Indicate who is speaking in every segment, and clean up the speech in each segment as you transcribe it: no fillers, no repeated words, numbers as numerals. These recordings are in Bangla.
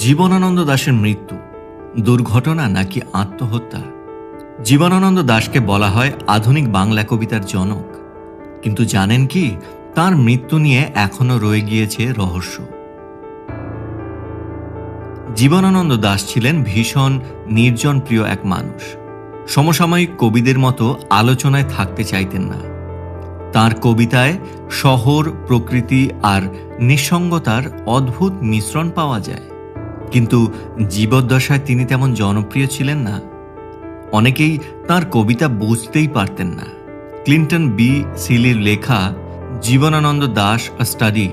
Speaker 1: জীবনানন্দ দাশের মৃত্যু দুর্ঘটনা নাকি আত্মহত্যা? জীবনানন্দ দাশকে বলা হয় আধুনিক বাংলা কবিতার জনক, কিন্তু জানেন কি, তার মৃত্যু নিয়ে এখনো রয়ে গিয়েছে রহস্য। জীবনানন্দ দাশ ছিলেন ভীষণ নির্জন প্রিয় এক মানুষ। সমসাময়িক কবিদের মতো আলোচনায় থাকতে চাইতেন না। তার কবিতায় শহর, প্রকৃতি আর নিঃসঙ্গতার অদ্ভুত মিশ্রণ পাওয়া যায়, কিন্তু জীবদ্দশায় তিনি তেমন জনপ্রিয় ছিলেন না। অনেকেই তার কবিতা বুঝতেই পারতেন না। ক্লিন্টন বি সিলির লেখা জীবনানন্দ দাশ আ স্টাডি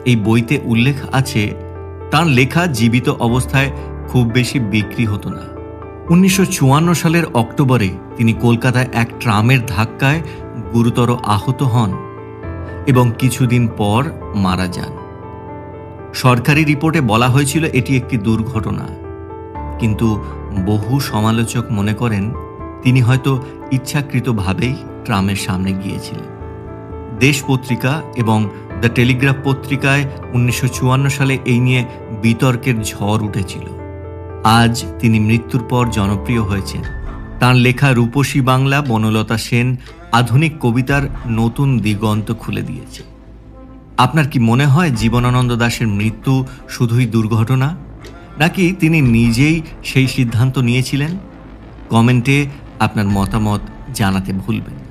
Speaker 1: এই বইতে উল্লেখ আছে, তার লেখা জীবিত অবস্থায় খুব বেশি বিক্রি হতো না। 1954 সালের অক্টোবরে তিনি কলকাতায় এক ট্রামের ধাক্কায় গুরুতর আহত হন এবং কিছুদিন পর মারা যান। সরকারি রিপোর্টে বলা হয়েছিল এটি একটি দুর্ঘটনা, কিন্তু বহু সমালোচক মনে করেন তিনি হয়তো ইচ্ছাকৃতভাবেই ট্রামের সামনে গিয়েছিলেন। দেশ পত্রিকা এবং দ্য টেলিগ্রাফ পত্রিকায় 1954 সালে এই নিয়ে বিতর্কের ঝড় উঠেছিল। আজ তিনি মৃত্যুর পর জনপ্রিয় হয়েছেন। তাঁর লেখা রূপসী বাংলা, বনলতা সেন আধুনিক কবিতার নতুন দিগন্ত খুলে দিয়েছে। আপনার কি মনে হয় জীবনানন্দ দাশের মৃত্যু শুধুই দুর্ঘটনা, নাকি তিনি নিজেই সেই সিদ্ধান্ত নিয়েছিলেন? কমেন্টে আপনার মতামত জানাতে ভুলবেন না।